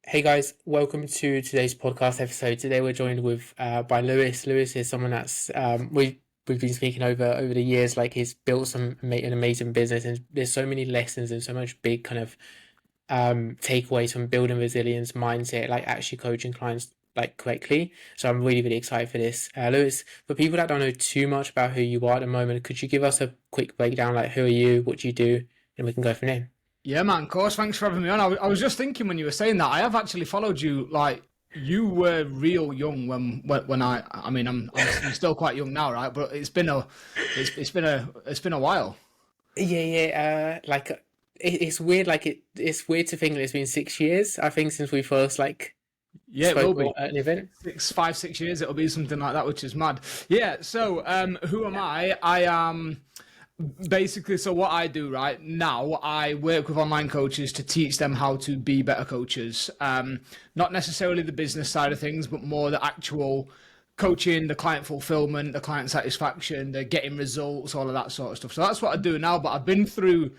Hey guys, welcome to today's podcast episode. Today we're joined with by Lewis. Lewis is someone that's we've been speaking over the years. Like he's built an amazing business, and there's so many lessons and so much big kind of takeaways from building resilience, mindset, like actually coaching clients like correctly. So I'm really excited for this. Lewis, for people that don't know too much about who you are at the moment, could you give us a quick breakdown? Like who are you, what do you do, and we can go from there. Yeah, man, of course. Thanks for having me on. I was just thinking when you were saying that, I have actually followed you. Like, you were real young when I mean, I'm still quite young now, right? But it's been a while. Yeah. It's weird. It's weird to think that it's been 6 years. I think since we first Yeah, it will spoke be at an event. 6 years. It'll be something like that, which is mad. Yeah. So, who am I? I am. Basically, so what I do right now, I work with online coaches to teach them how to be better coaches. Not necessarily the business side of things, but more the actual coaching, the client fulfillment, the client satisfaction, the getting results, all of that sort of stuff. So that's what I do now. But I've been through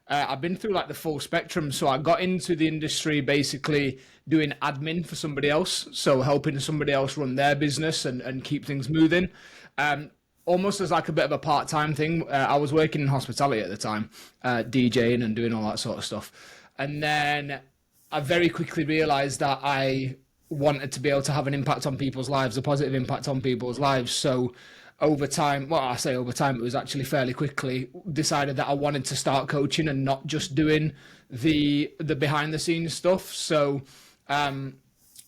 like the full spectrum. So I got into the industry basically doing admin for somebody else, so helping somebody else run their business and keep things moving. Almost as like a bit of a part-time thing. I was working in hospitality at the time, DJing and doing all that sort of stuff. And then I very quickly realized that I wanted to be able to have an impact on people's lives, a positive impact on people's lives. So over time, well, I say over time, it was actually fairly quickly, decided that I wanted to start coaching and not just doing the behind the scenes stuff. So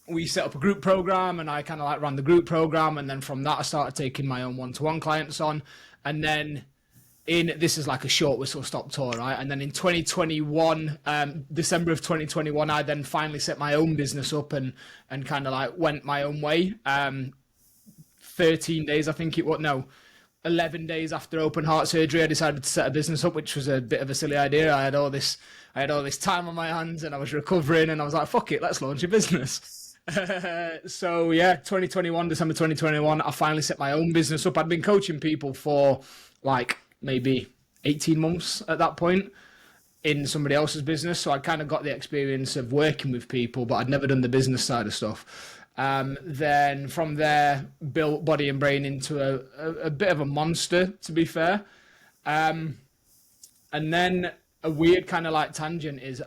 we set up a group program and I kind of like ran the group program. And then from that, I started taking my own one-to-one clients on. And then this is like a short whistle stop tour, right? And then in 2021, December of 2021, I then finally set my own business up and kind of like went my own way. 13 days, I think it was, no, 11 days after open heart surgery, I decided to set a business up, which was a bit of a silly idea. I had all this time on my hands and I was recovering and I was like, fuck it, let's launch a business. So yeah, 2021, December 2021, I finally set my own business up. I'd been coaching people for like maybe 18 months at that point in somebody else's business. So I kind of got the experience of working with people, but I'd never done the business side of stuff. Then from there, built body and brain into a bit of a monster, to be fair. And then a weird kind of like tangent is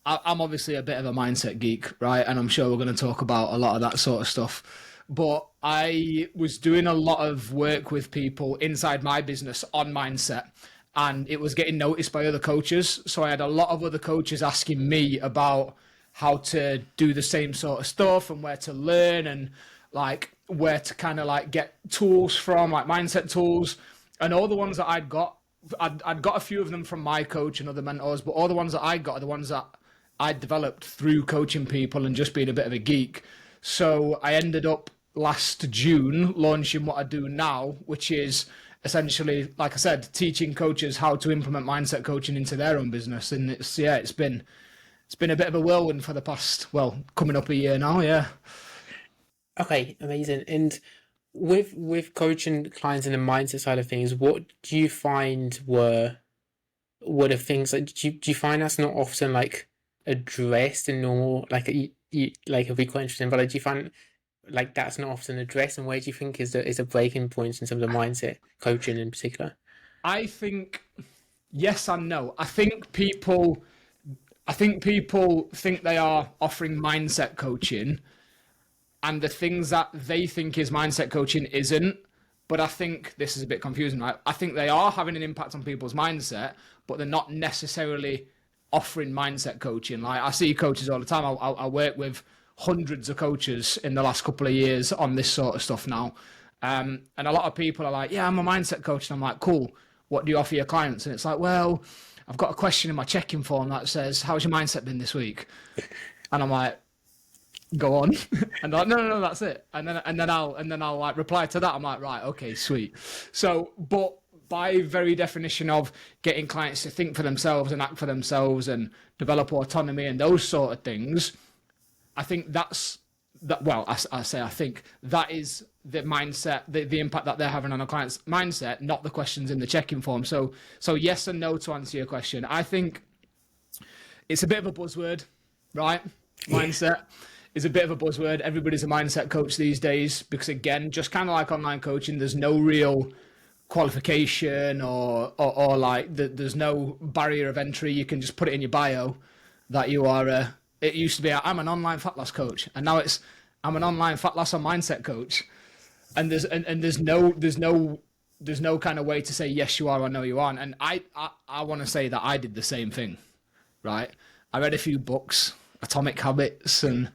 I'm obviously a bit of a mindset geek, right? And I'm sure we're going to talk about a lot of that sort of stuff. But I was doing a lot of work with people inside my business on mindset, and it was getting noticed by other coaches. So I had a lot of other coaches asking me about how to do the same sort of stuff and where to learn and like where to kind of like get tools from, like mindset tools. And all the ones that I'd got a few of them from my coach and other mentors, but all the ones that I got are the ones that I developed through coaching people and just being a bit of a geek. So I ended up last June launching what I do now, which is essentially, like I said, teaching coaches how to implement mindset coaching into their own business. And it's been a bit of a whirlwind for the past, well, coming up a year now, yeah. Okay, amazing. And with coaching clients in the mindset side of things, what do you find were the things like do you find that's not often like addressed in normal like it'd be quite interesting, but like, do you find like that's not often addressed, and where do you think is the breaking points in terms of mindset coaching in particular? I think yes and no. I think people think they are offering mindset coaching, and the things that they think is mindset coaching isn't. But I think this is a bit confusing, right? I think they are having an impact on people's mindset, but they're not necessarily offering mindset coaching. Like I see coaches all the time. I work with hundreds of coaches in the last couple of years on this sort of stuff now. And a lot of people are like, yeah, I'm a mindset coach. And I'm like, cool. What do you offer your clients? And it's like, well, I've got a question in my check-in form that says, how's your mindset been this week? And I'm like, go on. And they're like, no, that's it. And then I'll like reply to that. I'm like, right, okay, sweet. So, but by very definition of getting clients to think for themselves and act for themselves and develop autonomy and those sort of things, I think that's that. Well, I think that is the mindset, the impact that they're having on a client's mindset, not the questions in the check-in form. So yes and no to answer your question. I think it's a bit of a buzzword, right? Yeah. Mindset is a bit of a buzzword. Everybody's a mindset coach these days because, again, just kind of like online coaching, there's no real qualification or like there's no barrier of entry. You can just put it in your bio that you are it used to be I'm an online fat loss coach, and now it's I'm an online fat loss and mindset coach. And there's no kind of way to say yes you are or no you aren't. And I want to say that I did the same thing, right? I read a few books, Atomic Habits and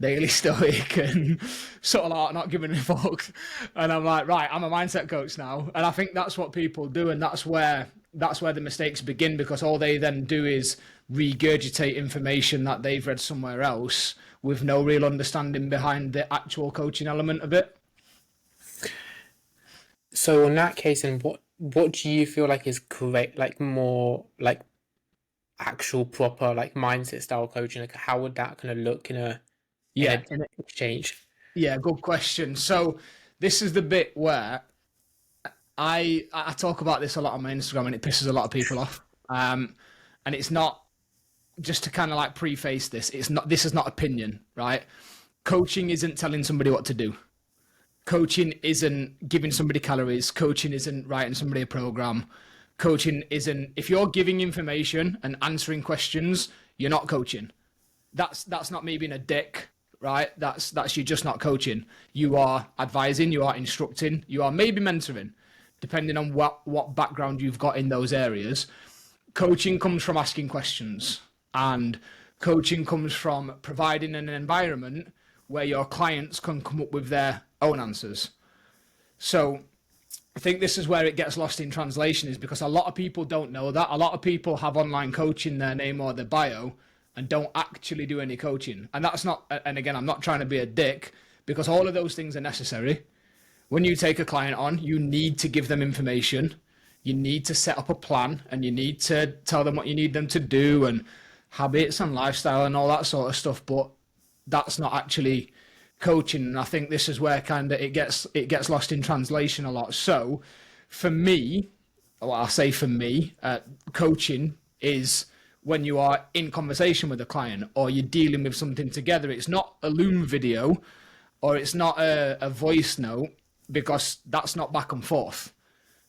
Daily Stoic and Subtle Art Not Giving a Fuck, and I'm like, right, I'm a mindset coach now. And I think that's what people do, and that's where the mistakes begin, because all they then do is regurgitate information that they've read somewhere else with no real understanding behind the actual coaching element of it. So in that case, and what do you feel like is correct, like more like actual proper like mindset style coaching? Like how would that kind of look in a Yeah, exchange? yeah, good question. So this is the bit where I talk about this a lot on my Instagram, and it pisses a lot of people off. And it's not, just to kind of like preface this, it's not, this is not opinion, right? Coaching isn't telling somebody what to do. Coaching isn't giving somebody calories. Coaching isn't writing somebody a program. Coaching isn't, if you're giving information and answering questions, you're not coaching. That's not me being a dick, right? That's you just not coaching. You are advising, you are instructing, you are maybe mentoring, depending on what background you've got in those areas. Coaching comes from asking questions, and coaching comes from providing an environment where your clients can come up with their own answers. So I think this is where it gets lost in translation, is because a lot of people don't know that. A lot of people have online coaching their name or their bio and don't actually do any coaching. And that's not, and again, I'm not trying to be a dick, because all of those things are necessary. When you take a client on, you need to give them information. You need to set up a plan, and you need to tell them what you need them to do, and habits and lifestyle and all that sort of stuff. But that's not actually coaching. And I think this is where kind of it gets lost in translation a lot. So for me, well, I'll say for me, coaching is when you are in conversation with a client or you're dealing with something together. It's not a Loom video or it's not a voice note, because that's not back and forth,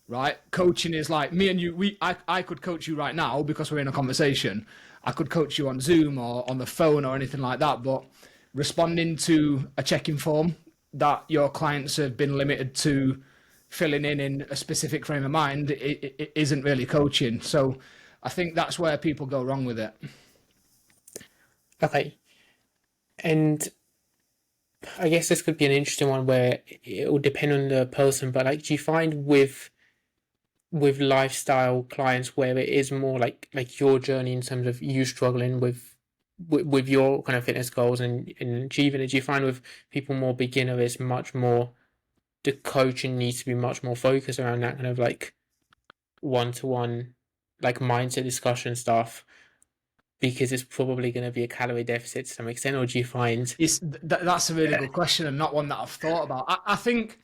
right? Coaching is like me and you. I could coach you right now because we're in a conversation. I could coach you on Zoom or on the phone or anything like that, but responding to a check-in form that your clients have been limited to filling in a specific frame of mind, it isn't really coaching. So I think that's where people go wrong with it. Okay. And I guess this could be an interesting one where it will depend on the person, but like, do you find with lifestyle clients where it is more like your journey in terms of you struggling with your kind of fitness goals and achieving it, do you find with people more beginner it's much more the coaching needs to be much more focused around that kind of like one-to-one like mindset discussion stuff, because it's probably going to be a calorie deficit to some extent? Or do you find That's a really good question, and not one that I've thought about. I think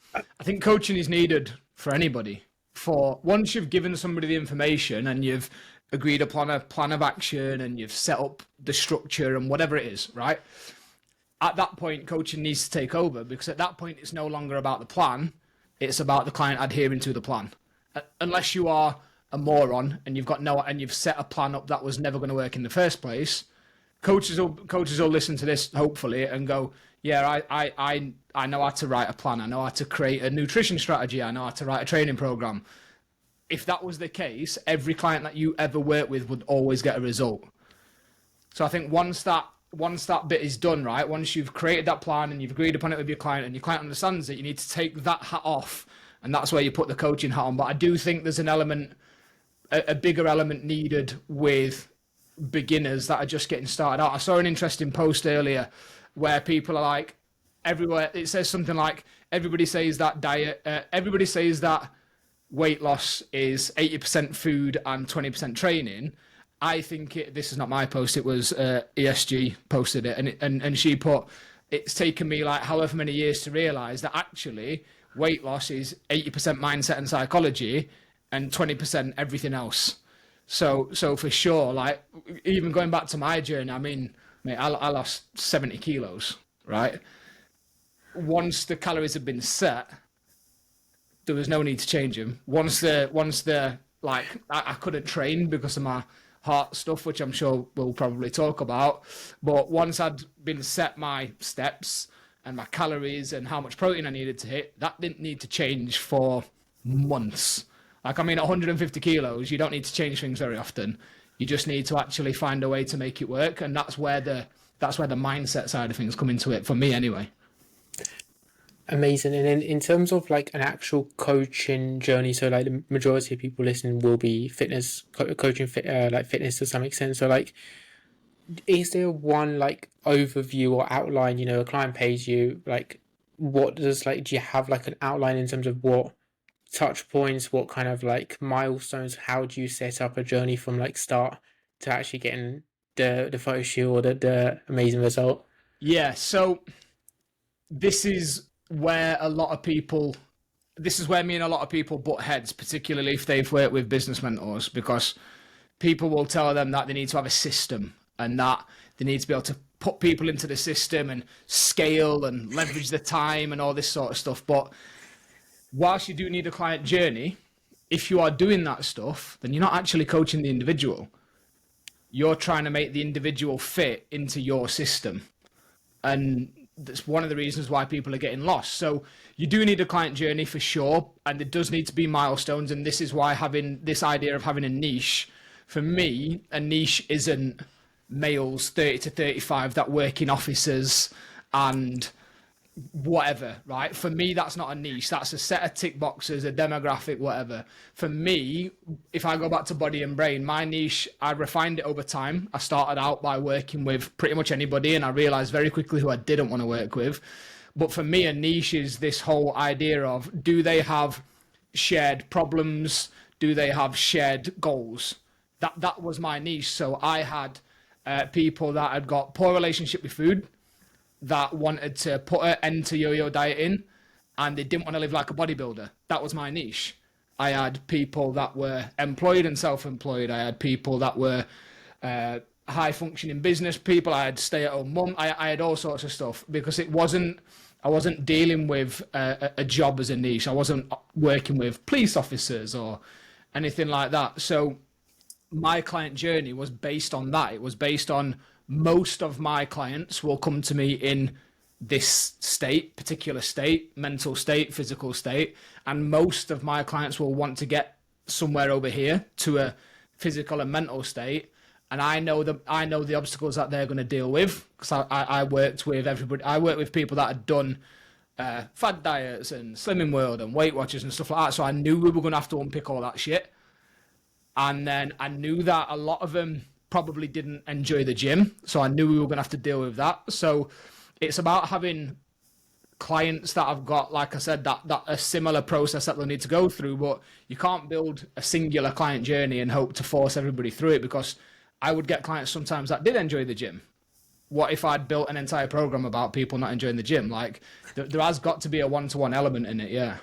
coaching is needed for anybody. For once you've given somebody the information and you've agreed upon a plan of action and you've set up the structure and whatever it is, right? At that point, coaching needs to take over, because at that point, it's no longer about the plan. It's about the client adhering to the plan. Unless you are a moron and you've set a plan up that was never going to work in the first place, coaches will listen to this hopefully and go, yeah, I know how to write a plan. I know how to create a nutrition strategy. I know how to write a training program. If that was the case, every client that you ever work with would always get a result. So I think once that bit is done, right, once you've created that plan and you've agreed upon it with your client and your client understands it, you need to take that hat off, and that's where you put the coaching hat on. But I do think there's an element, a bigger element needed with beginners that are just getting started out. I saw an interesting post earlier where people are like, everywhere it says something like, everybody says that weight loss is 80% food and 20% training. I think this is not my post, it was ESG posted it, and she put, it's taken me like however many years to realize that actually weight loss is 80% mindset and psychology and 20% everything else. So for sure, like even going back to my journey, I mean, Mate, I lost 70 kilos, right? Once the calories had been set, there was no need to change them. Once the like I couldn't train because of my heart stuff, which I'm sure we'll probably talk about. But once I'd been set my steps and my calories and how much protein I needed to hit, that didn't need to change for months. Like I mean, at 150 kilos, you don't need to change things very often. You just need to actually find a way to make it work, and that's where the mindset side of things come into it for me, anyway. Amazing. And then in terms of like an actual coaching journey, so like the majority of people listening will be fitness coaching, like fitness to some extent. So like, is there one like overview or outline? You know, a client pays you. Like, what does like? Do you have like an outline in terms of what touch points, what kind of like milestones? How do you set up a journey from like start to actually getting the photo shoot or the amazing result? Yeah, so this is where a lot of people this is where me and a lot of people butt heads, particularly if they've worked with business mentors, because people will tell them that they need to have a system and that they need to be able to put people into the system and scale and leverage the time and all this sort of stuff. But whilst you do need a client journey, if you are doing that stuff, then you're not actually coaching the individual. You're trying to make the individual fit into your system. And that's one of the reasons why people are getting lost. So you do need a client journey for sure, and there does need to be milestones. And this is why having this idea of having a niche, for me, a niche isn't males 30 to 35 that work in offices and whatever, right? For me, that's not a niche. That's a set of tick boxes, a demographic, whatever. For me, if I go back to body and brain, my niche, I refined it over time. I started out by working with pretty much anybody, and I realized very quickly who I didn't want to work with. But for me, a niche is this whole idea of, do they have shared problems? Do they have shared goals? That was my niche. So I had people that had got poor relationship with food, that wanted to put an end to yo-yo dieting, and they didn't want to live like a bodybuilder. That was my niche. I had people that were employed and self-employed. I had people that were high-functioning business people. I had stay-at-home mum. I had all sorts of stuff, because I wasn't dealing with a job as a niche. I wasn't working with police officers or anything like that. So my client journey was based on that. It was based on, most of my clients will come to me in this state, particular state, mental state, physical state, and most of my clients will want to get somewhere over here to a physical and mental state. And I know the obstacles that they're going to deal with, because I worked with everybody. I worked with people that had done fad diets and Slimming World and Weight Watchers and stuff like that. So I knew we were going to have to unpick all that shit. And then I knew that a lot of them probably didn't enjoy the gym. So I knew we were going to have to deal with that. So it's about having clients that have got, like I said, that a similar process that they'll need to go through. But you can't build a singular client journey and hope to force everybody through it, because I would get clients sometimes that did enjoy the gym. What if I'd built an entire program about people not enjoying the gym? Like, there has got to be a one-to-one element in it, yeah.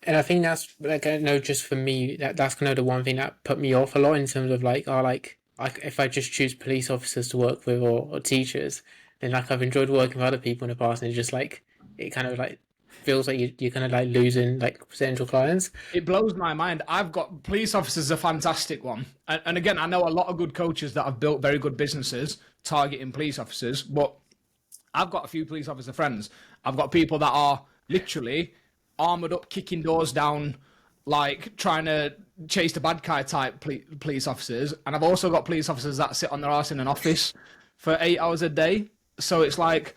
And I think that's like, I know, just for me, that's kind of the one thing that put me off a lot in terms of like, oh, like if I just choose police officers to work with, or teachers, then like I've enjoyed working with other people in the past, and it's just like, it kind of like feels like you're kind of like losing like potential clients. It blows my mind. I've got police officers, a fantastic one. And again, I know a lot of good coaches that have built very good businesses targeting police officers, but I've got a few police officer friends. I've got people that are literally armored up, kicking doors down, like trying to chase the bad guy type police officers. And I've also got police officers that sit on their ass in an office for 8 hours a day. So it's like,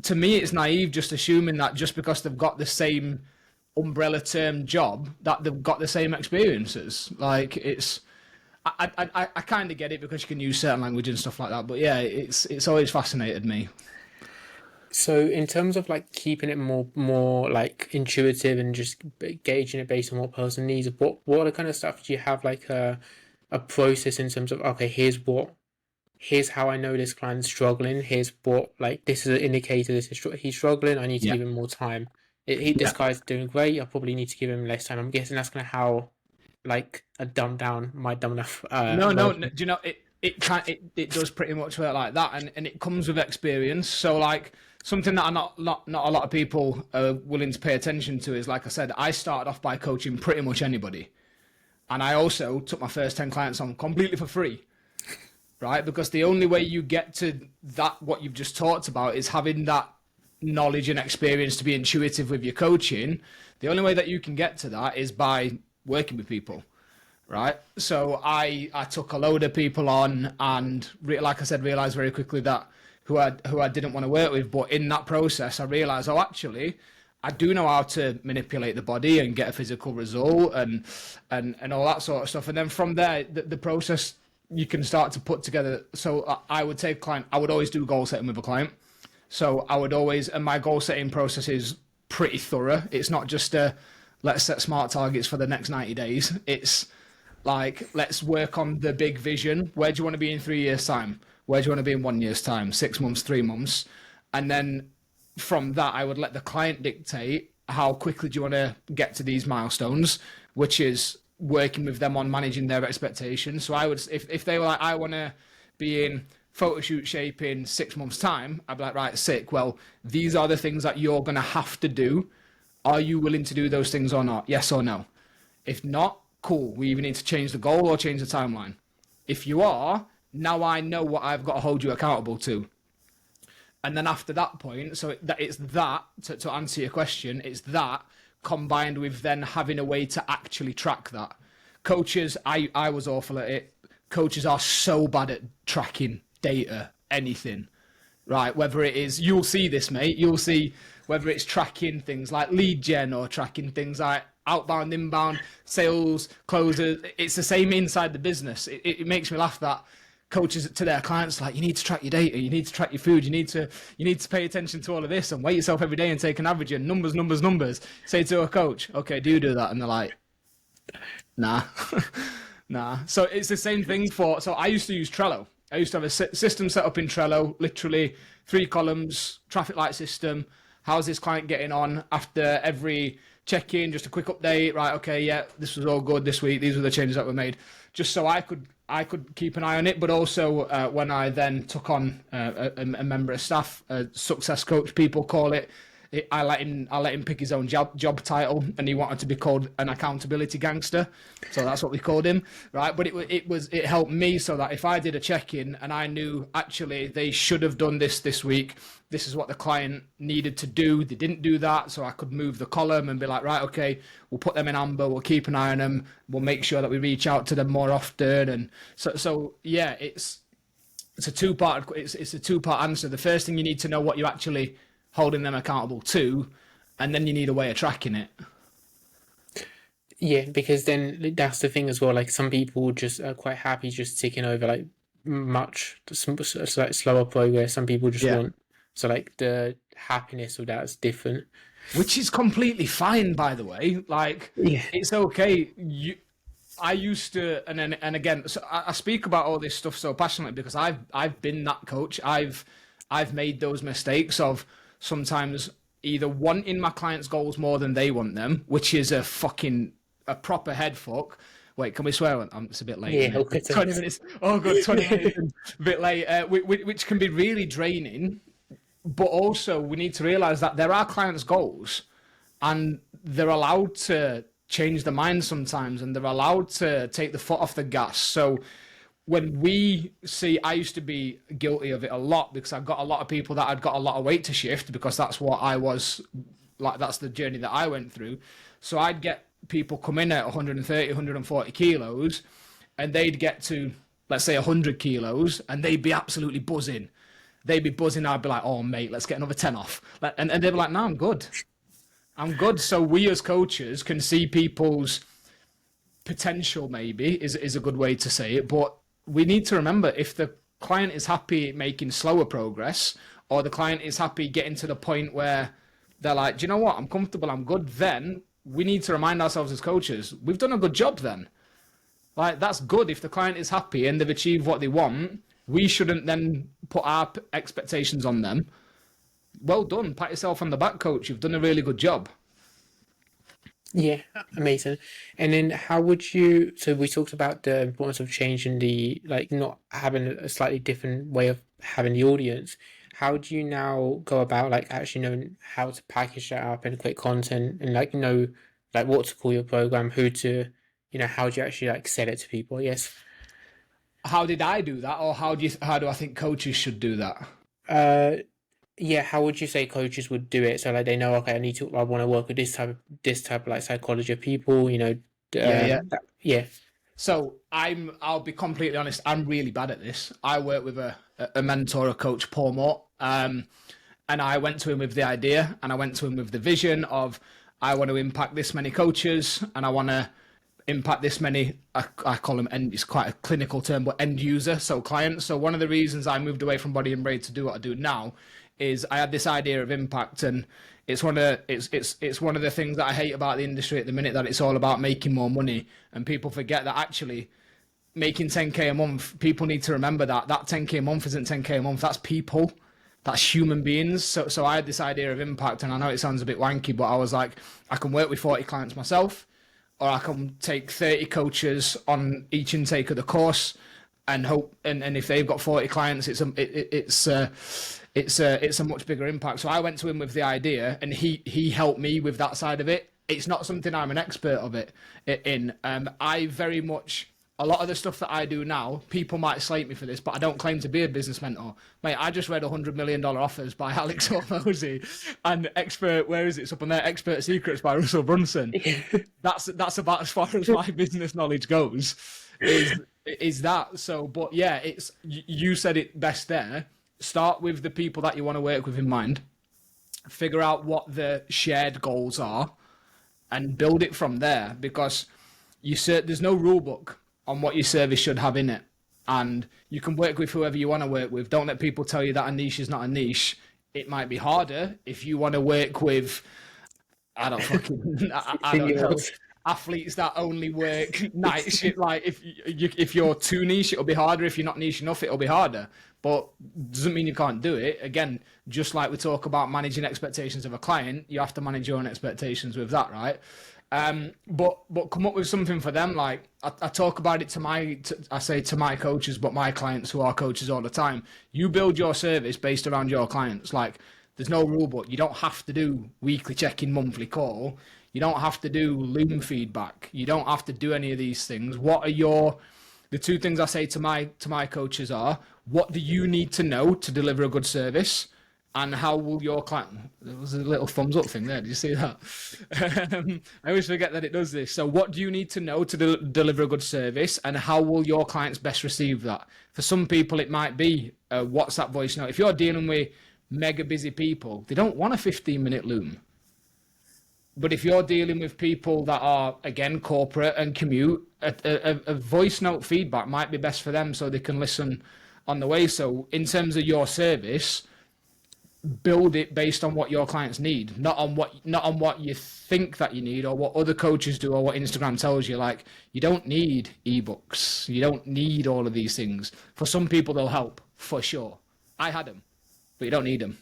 to me, it's naive just assuming that just because they've got the same umbrella term job, that they've got the same experiences. Like, it's, I kind of get it, because you can use certain language and stuff like that. But yeah, it's always fascinated me. So in terms of like keeping it more like intuitive and just gauging it based on what person needs, what other kind of stuff do you have, like a process in terms of, okay, here's how I know this client's struggling. Here's what, like, this is an indicator. He's struggling. I need to Yeah. give him more time. This Yeah. guy's doing great. I probably need to give him less time. I'm guessing that's kind of how, like, a dumbed down, my dumb enough No, no. version. Do you know it? it does pretty much work like that, and it comes with experience. So like something that not a lot of people are willing to pay attention to is, like I said, I started off by coaching pretty much anybody, and I also took my first 10 clients on completely for free, right? Because the only way you get to that, what you've just talked about, is having that knowledge and experience to be intuitive with your coaching. The only way that you can get to that is by working with people, right? So I took a load of people on, and like I said, realized very quickly that who I didn't want to work with. But in that process, I realized, oh, actually, I do know how to manipulate the body and get a physical result and all that sort of stuff. And then from there, the process you can start to put together. So I would take client, I would always do goal setting with a client. So I would always, and my goal setting process is pretty thorough. It's not just let's set smart targets for the next 90 days. It's like, let's work on the big vision. Where do you want to be in 3 years' time? Where do you want to be in 1 year's time? 6 months, 3 months? And then from that, I would let the client dictate how quickly do you want to get to these milestones, which is working with them on managing their expectations. So I would, if they were like, I want to be in photo shoot shape in 6 months' time, I'd be like, right, sick. Well, these are the things that you're going to have to do. Are you willing to do those things or not? Yes or no? If not, cool. We either need to change the goal or change the timeline. If you are, now I know what I've got to hold you accountable to. And then after that point, so it's that, to answer your question, it's that combined with then having a way to actually track that. Coaches, I was awful at it. Coaches are so bad at tracking data, anything, right? Whether it is, you'll see this, mate, you'll see whether it's tracking things like lead gen or tracking things like outbound, inbound, sales, closers. It's the same inside the business. It makes me laugh that coaches to their clients like, you need to track your data, you need to track your food, you need to pay attention to all of this and weigh yourself every day and take an average and numbers. Say to a coach, okay, do you do that? And they're like, nah. Nah. So it's the same thing so I used to use Trello. I used to have a system set up in Trello, literally 3 columns, traffic light system. How's this client getting on? After every check-in, just a quick update, right? Okay, yeah, this was all good this week. These were the changes that were made, just so I could keep an eye on it. But also when I then took on a member of staff, a success coach, people call it. I let him pick his own job title, and he wanted to be called an accountability gangster, so that's what we called him, right? But it helped me so that if I did a check-in and I knew actually they should have done this week, this is what the client needed to do, they didn't do that, so I could move the column and be like, right, okay, we'll put them in amber, we'll keep an eye on them, we'll make sure that we reach out to them more often. And so yeah, it's a two-part answer. The first thing, you need to know what you're actually holding them accountable to, and then you need a way of tracking it. Yeah, because then that's the thing as well. Like, some people just are quite happy just ticking over like much like slower progress. Some people just want, so like the happiness of that is different, which is completely fine, by the way. Like, it's okay. I used to, and again, so I speak about all this stuff so passionately because I've been that coach. I've made those mistakes of sometimes either wanting my clients' goals more than they want them, which is a proper head fuck. Wait, can we swear? It's a bit late. Yeah, 20 minutes. Oh, good, 20 minutes. A bit late, which can be really draining. But also, we need to realize that there are clients' goals, and they're allowed to change their mind sometimes, and they're allowed to take the foot off the gas. So when we see, I used to be guilty of it a lot because I've got a lot of people that had got a lot of weight to shift, because that's what I was like, that's the journey that I went through. So I'd get people come in at 130, 140 kilos, and they'd get to, let's say, 100 kilos, and they'd be absolutely buzzing. I'd be like, oh, mate, let's get another 10 off. And they'd be like, no, I'm good. So we as coaches can see people's potential, maybe, is a good way to say it. But we need to remember, if the client is happy making slower progress, or the client is happy getting to the point where they're like, do you know what, I'm comfortable, I'm good, then we need to remind ourselves as coaches, we've done a good job then. Like, that's good. If the client is happy and they've achieved what they want, we shouldn't then put our expectations on them. Well done. Pat yourself on the back, coach. You've done a really good job. Yeah, amazing. And then how would you, so we talked about the importance of changing the, like not having a slightly different way of having the audience. How do you now go about like actually knowing how to package that up and create content and like know like what to call your program, who to, how do you actually like sell it to people? Yes. How did I do that, or how do I think coaches should do that? Uh, yeah, how would you say coaches would do it? So like they know, okay, I want to work with this type of like psychology of people, Yeah, yeah. yeah. So I'll be completely honest. I'm really bad at this. I work with a mentor, a coach, Paul Mort, and I went to him with the idea, and I went to him with the vision of I want to impact this many coaches, and I want to impact this many. I call them end. It's quite a clinical term, but end user, so clients. So one of the reasons I moved away from body and brain to do what I do now is I had this idea of impact, and it's one of the things that I hate about the industry at the minute, that it's all about making more money, and people forget that actually making 10k a month, people need to remember that 10k a month isn't 10k a month, that's people, that's human beings. So I had this idea of impact, and I know it sounds a bit wanky, but I was like, I can work with 40 clients myself, or I can take 30 coaches on each intake of the course and hope, and if they've got 40 clients, it's a much bigger impact. So I went to him with the idea, and he helped me with that side of it. It's not something I'm an expert of it in. I very much, a lot of the stuff that I do now, people might slate me for this, but I don't claim to be a business mentor. Mate, I just read $100 million offers by Alex Hormozy, and expert, where is it? It's up on there, Expert Secrets by Russell Brunson. That's about as far as my business knowledge goes. Is that so? But yeah, it's, you said it best there. Start with the people that you want to work with in mind. Figure out what the shared goals are, and build it from there. Because there's no rule book on what your service should have in it, and you can work with whoever you want to work with. Don't let people tell you that a niche is not a niche. It might be harder if you want to work with, I don't fucking, I don't know, athletes that only work night shit. Like if you're too niche, it'll be harder. If you're not niche enough, it'll be harder. But doesn't mean you can't do it. Again, just like we talk about managing expectations of a client, you have to manage your own expectations with that, right? But come up with something for them. Like I talk about it I say to my coaches, but my clients who are coaches all the time. You build your service based around your clients. Like there's no rule book. You don't have to do weekly check-in, monthly call. You don't have to do Loom feedback. You don't have to do any of these things. The two things I say to my coaches are, what do you need to know to deliver a good service? And how will your client... There was a little thumbs up thing there. Did you see that? I always forget that it does this. So what do you need to know to deliver a good service? And how will your clients best receive that? For some people, it might be a WhatsApp voice note. If you're dealing with mega busy people, they don't want a 15-minute Loom. But if you're dealing with people that are, again, corporate and commute, a voice note feedback might be best for them, so they can listen on the way. So in terms of your service, build it based on what your clients need, not on what you think that you need, or what other coaches do, or what Instagram tells you. Like, you don't need ebooks. You don't need all of these things. For some people, they'll help, for sure. I had them, but you don't need them.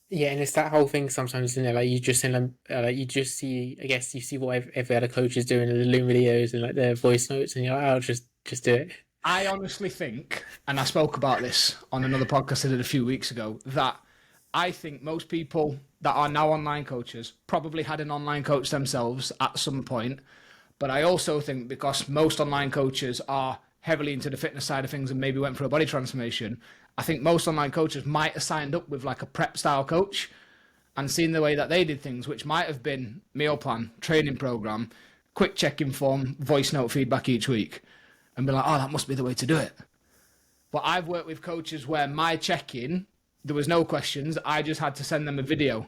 Yeah, and it's that whole thing sometimes, isn't it? Like you just send them, like you just see, I guess you see what every other coach is doing in the Loom videos and like their voice notes, and you're like, I'll just do it. I honestly think, and I spoke about this on another podcast I did a few weeks ago, that I think most people that are now online coaches probably had an online coach themselves at some point. But I also think, because most online coaches are heavily into the fitness side of things and maybe went for a body transformation, I think most online coaches might have signed up with like a prep style coach and seen the way that they did things, which might have been meal plan, training program, quick check-in form, voice note feedback each week, and be like, oh, that must be the way to do it. But I've worked with coaches where my check-in, there was no questions. I just had to send them a video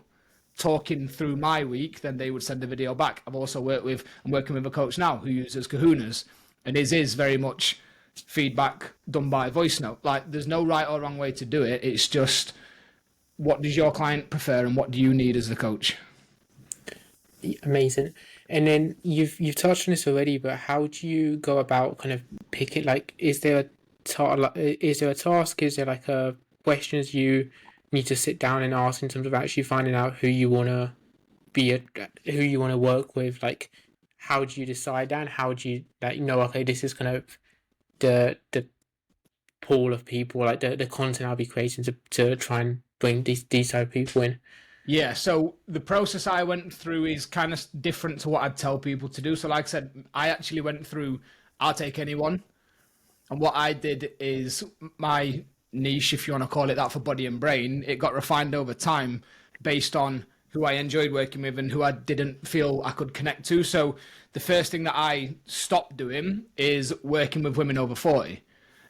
talking through my week. Then they would send the video back. I'm working with a coach now who uses Kahunas, and his is very much feedback done by voice note. Like, there's no right or wrong way to do it. It's just, what does your client prefer and what do you need as the coach? Amazing. And then you've touched on this already, but how do you go about kind of picking? Like, is there a task? Is there like questions you need to sit down and ask in terms of actually finding out who you wanna be who you want to work with, like how do you decide that? And how do you okay, this is kind of the pool of people, like the content I'll be creating to try and bring these type of people in. Yeah, so the process I went through is kind of different to what I'd tell people to do. So like I said, I actually went through I'll take anyone. And what I did is my niche, if you want to call it that, for body and brain, it got refined over time based on who I enjoyed working with and who I didn't feel I could connect to. So the first thing that I stopped doing is working with women over 40.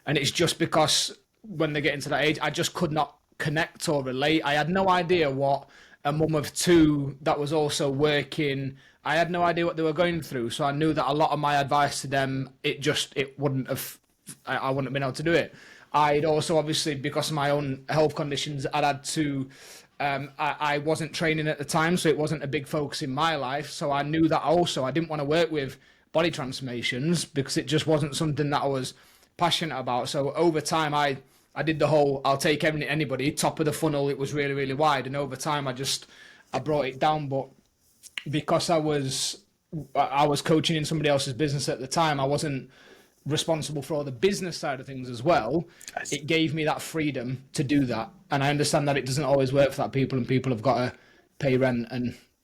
And it's just because when they get into that age, I just could not connect or relate. I had no idea what a mum of two that was also working, I had no idea what they were going through. So I knew that a lot of my advice to them, it wouldn't have, I wouldn't have been able to do it. I'd also, obviously, because of my own health conditions, I'd had to, I wasn't training at the time, so it wasn't a big focus in my life. So I knew that also I didn't want to work with body transformations because it just wasn't something that I was passionate about. So over time, I did the whole, I'll take anybody, top of the funnel, it was really, really wide. And over time, I brought it down. But because I was coaching in somebody else's business at the time, I wasn't responsible for all the business side of things as well. It gave me that freedom to do that. And I understand that it doesn't always work for that people, and people have got to pay rent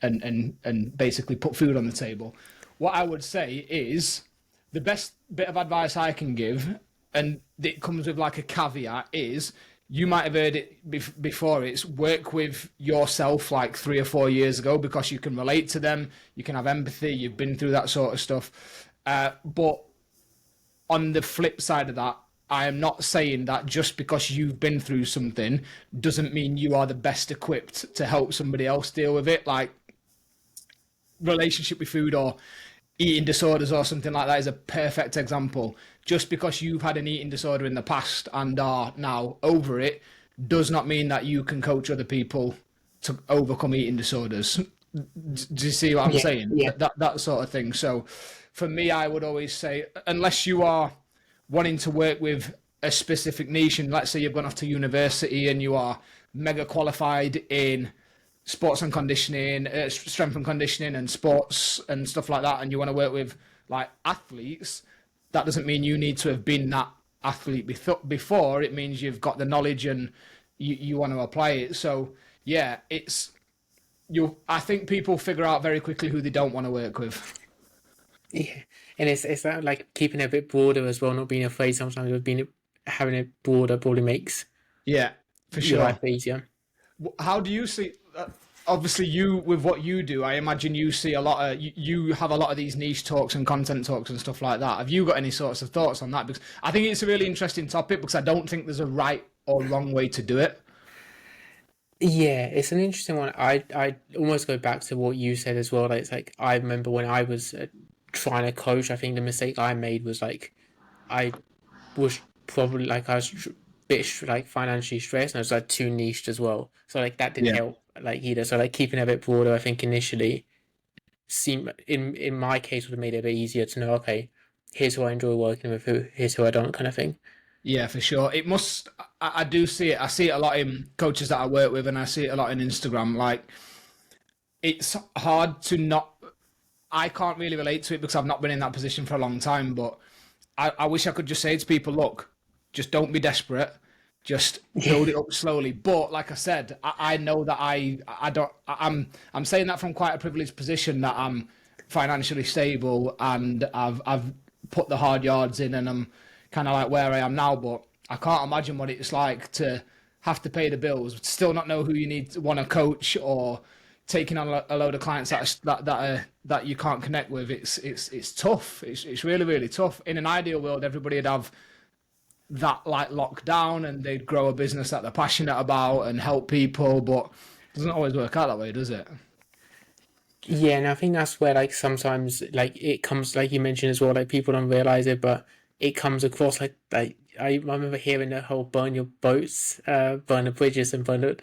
and basically put food on the table. What I would say is the best bit of advice I can give, and it comes with like a caveat, is you might have heard it before. It's work with yourself like 3 or 4 years ago because you can relate to them. You can have empathy. You've been through that sort of stuff. But on the flip side of that, I am not saying that just because you've been through something doesn't mean you are the best equipped to help somebody else deal with it. Like relationship with food or eating disorders or something like that is a perfect example. Just because you've had an eating disorder in the past and are now over it does not mean that you can coach other people to overcome eating disorders. Do you see what I'm saying? Yeah. That sort of thing. So for me, I would always say, unless you are wanting to work with a specific niche, and let's say you've gone off to university and you are mega qualified in sports and conditioning, strength and conditioning and sports and stuff like that, and you want to work with like athletes, that doesn't mean you need to have been that athlete before. It means you've got the knowledge and you want to apply it. So yeah, I think people figure out very quickly who they don't want to work with. Yeah, and it's that like keeping it a bit broader as well, not being afraid sometimes of having it broader probably makes Yeah, for your sure. life easier. How do you see? Obviously, you with what you do, I imagine you see a lot of you have a lot of these niche talks and content talks and stuff like that. Have you got any sorts of thoughts on that? Because I think it's a really interesting topic because I don't think there's a right or wrong way to do it. Yeah, it's an interesting one. I almost go back to what you said as well. Like, it's like I remember when I was trying to coach, I think the mistake I made was like I was probably like I was like financially stressed and I was like too niched as well. So like that didn't Yeah. help like either. So like keeping it a bit broader, I think initially seemed in my case would have made it a bit easier to know, okay, here's who I enjoy working with, here's who I don't, kind of thing. Yeah, for sure. It must. I do see it. I see it a lot in coaches that I work with, and I see it a lot in Instagram. Like, it's hard to not. I can't really relate to it because I've not been in that position for a long time. But I wish I could just say to people, look, just don't be desperate. Just build it up slowly. But like I said, I know that I'm saying that from quite a privileged position that I'm financially stable and I've put the hard yards in and I'm kind of like where I am now. But I can't imagine what it's like to have to pay the bills, still not know who you want to coach, or taking on a load of clients that you can't connect with. It's tough. It's really, really tough. In an ideal world, everybody would have that like locked down and they'd grow a business that they're passionate about and help people, but it doesn't always work out that way, does it? Yeah, and I think that's where like sometimes like it comes, like you mentioned as well, like people don't realize it, but it comes across like I remember hearing the whole burn your boats, burn the bridges and burn burn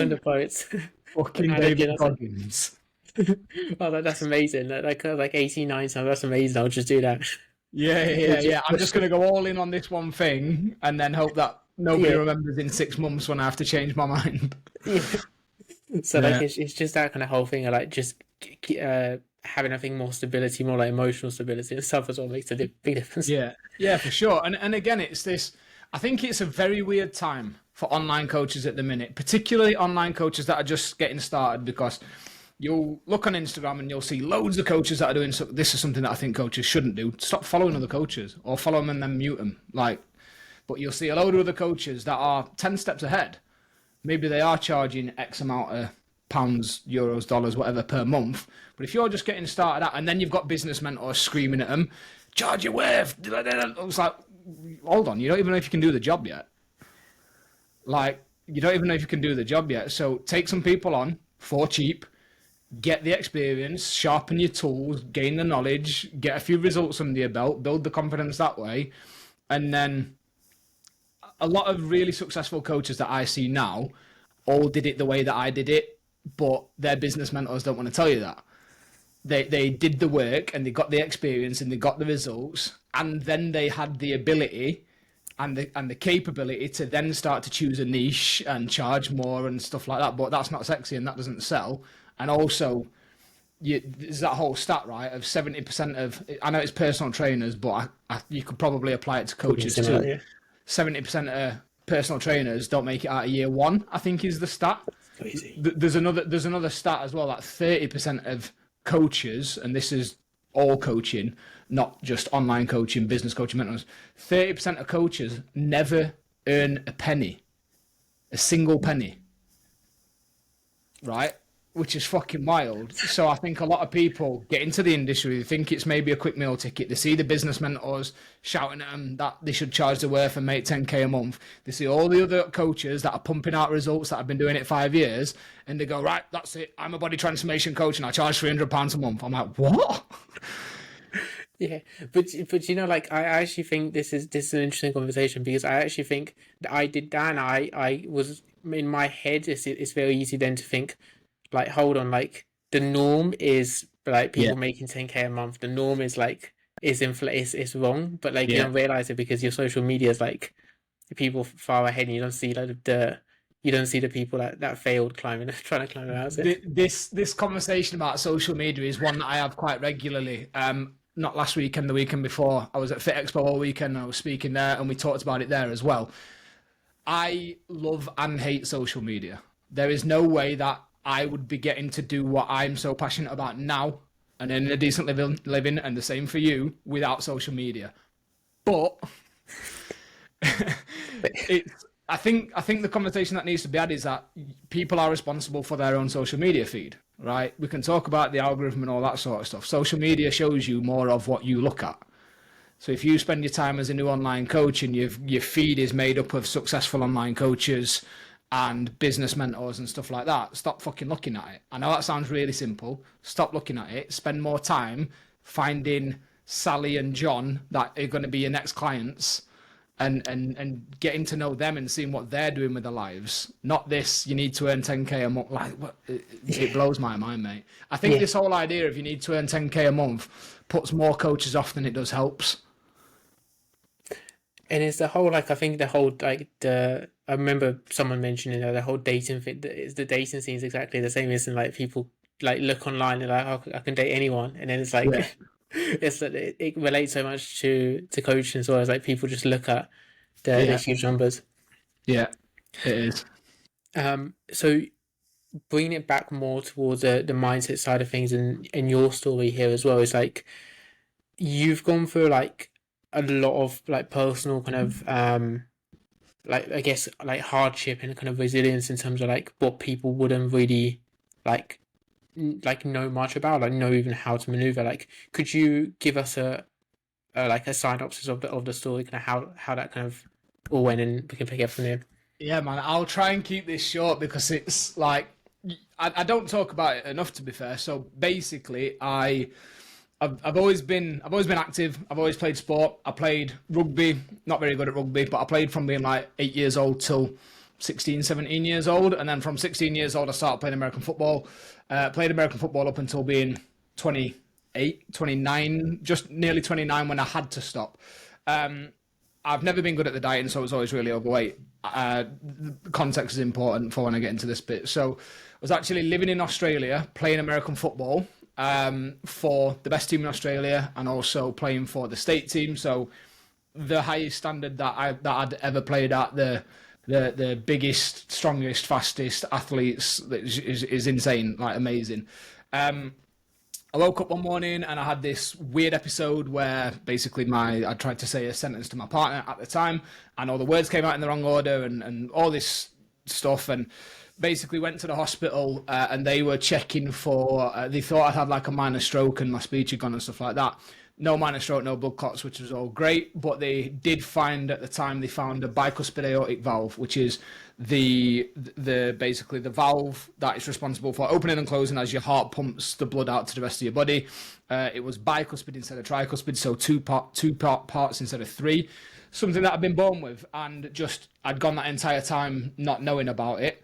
the boats. Fucking And David again, I was like, Goggins. oh, that's amazing. Like 89, so that's amazing. I'll just do that. Yeah. I'm just gonna go all in on this one thing and then hope that nobody Yeah. remembers in 6 months when I have to change my mind. Yeah. So like Yeah. it's just that kind of whole thing of like just having, I think, more stability, more like emotional stability and stuff as well makes a big difference. Yeah, yeah, for sure. And again, it's this. I think it's a very weird time for online coaches at the minute, particularly online coaches that are just getting started. Because you'll look on Instagram and you'll see loads of coaches that are doing. So this is something that I think coaches shouldn't do. Stop following other coaches, or follow them and then mute them. Like, but you'll see a load of other coaches that are 10 steps ahead. Maybe they are charging X amount of pounds, euros, dollars, whatever per month. But if you're just getting started out, and then you've got business mentors screaming at them, charge your worth. I was like, hold on, you don't even know if you can do the job yet. Like, you don't even know if you can do the job yet. So take some people on for cheap, get the experience, sharpen your tools, gain the knowledge, get a few results under your belt, build the confidence that way. And then a lot of really successful coaches that I see now all did it the way that I did it, but their business mentors don't want to tell you that. They did the work and they got the experience and they got the results, and then they had the ability and the capability to then start to choose a niche and charge more and stuff like that. But that's not sexy and that doesn't sell. And also, there's that whole stat, right, of 70% of, I know it's personal trainers, but you could probably apply it to coaches too. Yeah. 70% of personal trainers don't make it out of year one, I think is the stat. Crazy. There's another stat as well, that 30% of coaches, and this is all coaching, not just online coaching, business coaching, mentors, 30% of coaches never earn a penny, a single penny, right? Which is fucking wild. So I think a lot of people get into the industry, they think it's maybe a quick meal ticket. They see the business mentors shouting at them that they should charge the worth and make 10k a month. They see all the other coaches that are pumping out results that have been doing it 5 years, and they go, right, that's it. I'm a body transformation coach and I charge £300 a month. I'm like, what? Yeah, but you know, like I actually think this is an interesting conversation, because I actually think that I did that, and I was in my head. It's very easy then to think, like, hold on, like the norm is like people making 10k a month. The norm is like is wrong, but like you don't realize it because your social media is like the people far ahead, and you don't see like you don't see the people that failed climbing trying to climb out it. This conversation about social media is one that I have quite regularly. Not last weekend, the weekend before, I was at Fit Expo all weekend and I was speaking there and we talked about it there as well. I love and hate social media. There is no way that I would be getting to do what I'm so passionate about now and in a decent living, and the same for you, without social media. But I think the conversation that needs to be had is that people are responsible for their own social media feed, right? We can talk about the algorithm and all that sort of stuff. Social media shows you more of what you look at. So if you spend your time as a new online coach and your feed is made up of successful online coaches and business mentors and stuff like that, stop fucking looking at it. I know that sounds really simple. Stop looking at it. Spend more time finding Sally and John that are going to be your next clients, and getting to know them and seeing what they're doing with their lives. Not this, you need to earn 10k a month. Like, it blows my mind, mate. I think this whole idea of you need to earn 10k a month puts more coaches off than it does helps. And it's the whole, like, I think the whole, like, I remember someone mentioning the whole dating thing. The dating scene is exactly the same. Isn't like people like look online and like, oh, I can date anyone, and then it's like it's like it relates so much to coaching as well. It's like people just look at the huge numbers. Yeah, it is. So bringing it back more towards the mindset side of things, and your story here as well, is like you've gone through like a lot of like personal kind of like, I guess, like hardship and kind of resilience in terms of like what people wouldn't really like know much about, like know even how to maneuver. Like, could you give us a like a synopsis of the story, kind of how that kind of all went, and we can pick it up from there? Yeah, man, I'll try and keep this short because it's like I don't talk about it enough, to be fair. So basically, I've always been active. I've always played sport. I played rugby, not very good at rugby, but I played from being like 8 years old till 16, 17 years old. And then from 16 years old, I started playing American football. Played American football up until being 28, 29, just nearly 29 when I had to stop. I've never been good at the dieting, so I was always really overweight. the context is important for when I get into this bit. So I was actually living in Australia, playing American football for the best team in Australia, and also playing for the state team. So the highest standard that I'd ever played at, the biggest, strongest, fastest athletes is insane, like amazing. I woke up one morning and I had this weird episode where basically I tried to say a sentence to my partner at the time, and all the words came out in the wrong order, and all this stuff, and basically went to the hospital, and they were checking for, they thought I'd had like a minor stroke and my speech had gone and stuff like that. No minor stroke, no blood clots, which was all great, but they did find at the time, they found a bicuspid aortic valve, which is the basically the valve that is responsible for opening and closing as your heart pumps the blood out to the rest of your body. It was bicuspid instead of tricuspid, so two parts instead of three. Something that I've been born with, and just I'd gone that entire time not knowing about it.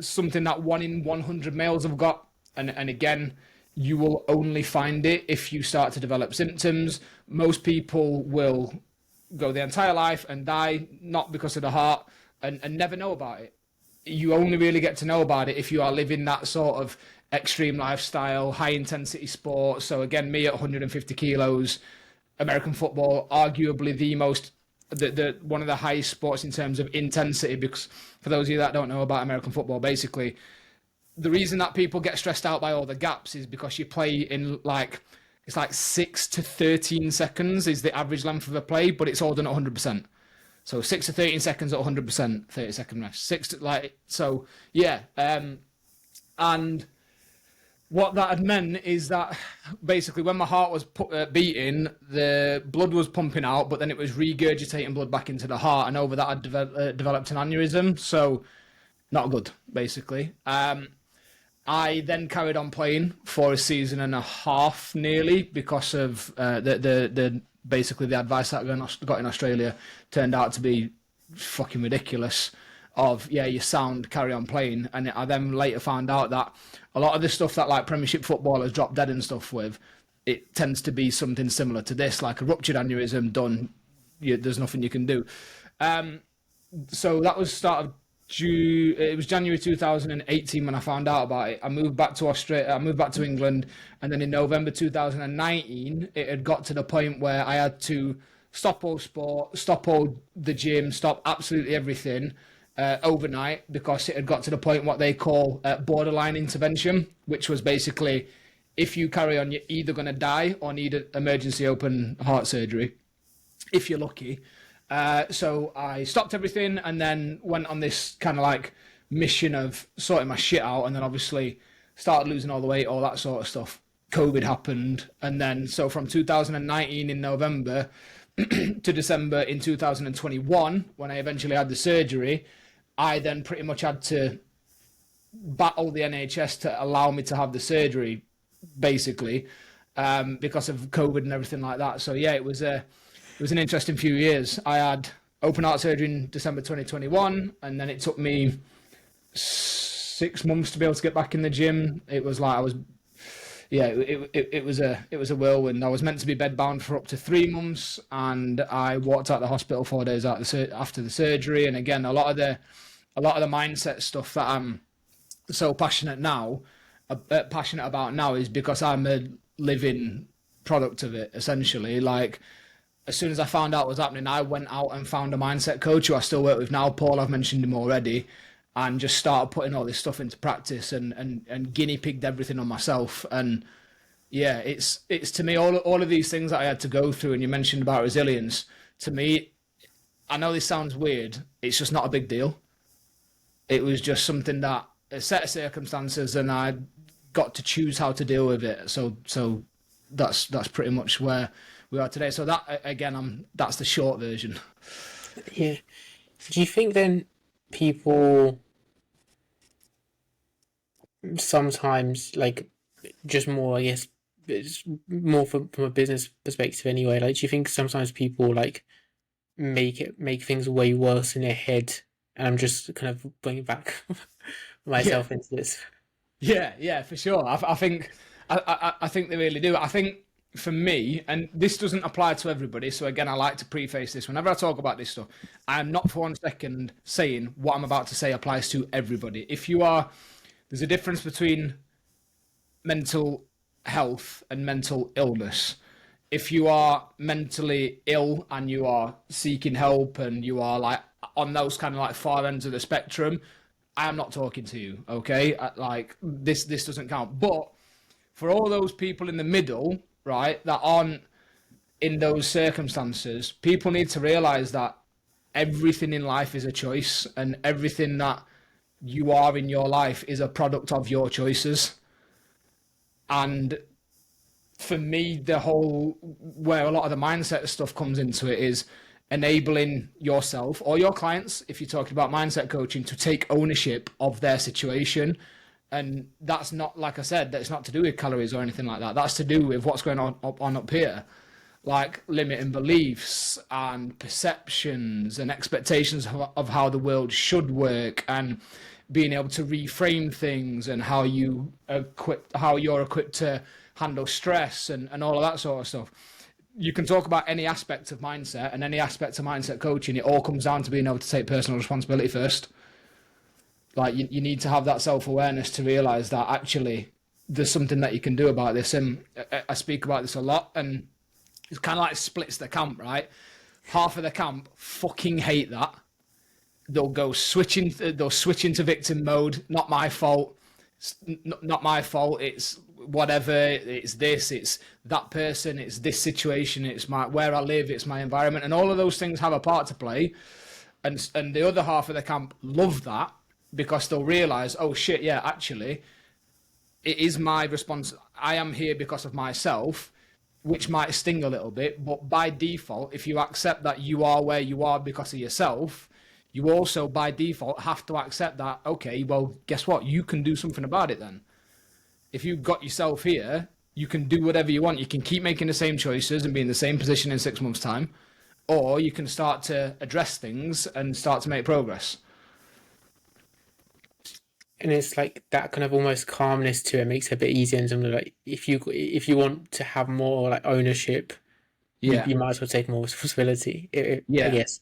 Something that 1 in 100 males have got, and again, you will only find it if you start to develop symptoms. Most people will go their entire life and die, not because of the heart, and never know about it. You only really get to know about it if you are living that sort of extreme lifestyle, high intensity sport. So again, me at 150 kilos, American football, arguably the one of the highest sports in terms of intensity, because for those of you that don't know about American football, basically, the reason that people get stressed out by all the gaps is because you play in it's like 6 to 13 seconds is the average length of a play, but it's all done at 100%. So 6 to 13 seconds at 100%, 30-second rest. So yeah. And what that had meant is that basically when my heart was beating, the blood was pumping out, but then it was regurgitating blood back into the heart, and over that I'd developed an aneurysm. So not good, basically. I then carried on playing for a season and a half, nearly, because of basically the advice that I got in Australia turned out to be fucking ridiculous. You sound, carry on playing. And I then later found out that a lot of the stuff that like Premiership footballers drop dead and stuff with, it tends to be something similar to this, like a ruptured aneurysm done. There's nothing you can do. So that was it was January 2018 when I found out about it. I moved back to Australia. I moved back to England, and then in November 2019, it had got to the point where I had to stop all sport, stop all the gym, stop absolutely everything overnight, because it had got to the point what they call borderline intervention, which was basically, if you carry on, you're either going to die or need an emergency open heart surgery, if you're lucky. So I stopped everything and then went on this kind of like mission of sorting my shit out, and then obviously started losing all the weight, all that sort of stuff. COVID happened, and then so from 2019 in November to December in 2021, when I eventually had the surgery, I then pretty much had to battle the NHS to allow me to have the surgery, basically, because of COVID and everything like that. So yeah, it was an interesting few years. I had open heart surgery in December 2021, and then it took me 6 months to be able to get back in the gym. It was like it was a whirlwind. I was meant to be bedbound for up to 3 months, and I walked out of the hospital 4 days after the surgery. And again, a lot of the mindset stuff that I'm so passionate about now is because I'm a living product of it, essentially. Like, as soon as I found out what was happening, I went out and found a mindset coach who I still work with now, Paul. I've mentioned him already, and just started putting all this stuff into practice and guinea pigged everything on myself. And yeah, it's to me, all of these things that I had to go through, and you mentioned about resilience, to me, I know this sounds weird, it's just not a big deal. It was just something that, a set of circumstances, and I got to choose how to deal with it. So that's pretty much where we are today. So that, again, that's the short version. Yeah. Do you think then people sometimes, like, just more, I guess, it's more from a business perspective anyway, like, do you think sometimes people like make things way worse in their head? And I'm just kind of bringing back myself into this. Yeah, for sure. I think they really do. I think for me, and this doesn't apply to everybody, so again, I like to preface this. Whenever I talk about this stuff, I'm not for 1 second saying what I'm about to say applies to everybody. There's a difference between mental health and mental illness. If you are mentally ill and you are seeking help and you are like on those kind of like far ends of the spectrum, I am not talking to you, okay? Like this doesn't count. But for all those people in the middle, right, that aren't in those circumstances, people need to realize that everything in life is a choice, and everything that you are in your life is a product of your choices. And for me, where a lot of the mindset stuff comes into it is enabling yourself or your clients, if you're talking about mindset coaching, to take ownership of their situation. And that's not, like I said, that's not to do with calories or anything like that. That's to do with what's going on up here, like limiting beliefs and perceptions and expectations of how the world should work, and being able to reframe things, and how you're equipped to handle stress and all of that sort of stuff. You can talk about any aspect of mindset and any aspect of mindset coaching. It all comes down to being able to take personal responsibility first. Like you need to have that self-awareness to realize that actually there's something that you can do about this. And I speak about this a lot, and it's kind of like splits the camp, right? Half of the camp fucking hate that. They'll switch into victim mode. Not my fault. Not my fault. It's whatever. It's this. It's that person. It's this situation. It's where I live. It's my environment, and all of those things have a part to play. And the other half of the camp love that, because they'll realize, oh shit, yeah, actually, it is my response. I am here because of myself, which might sting a little bit, but by default, if you accept that you are where you are because of yourself, you also by default have to accept that, okay, well, guess what? You can do something about it then. If you've got yourself here, you can do whatever you want. You can keep making the same choices and be in the same position in 6 months' time, or you can start to address things and start to make progress. And it's like that kind of almost calmness to it makes it a bit easier in terms of like if you want to have more like ownership, Yeah, you might as well take more responsibility. I yeah, guess.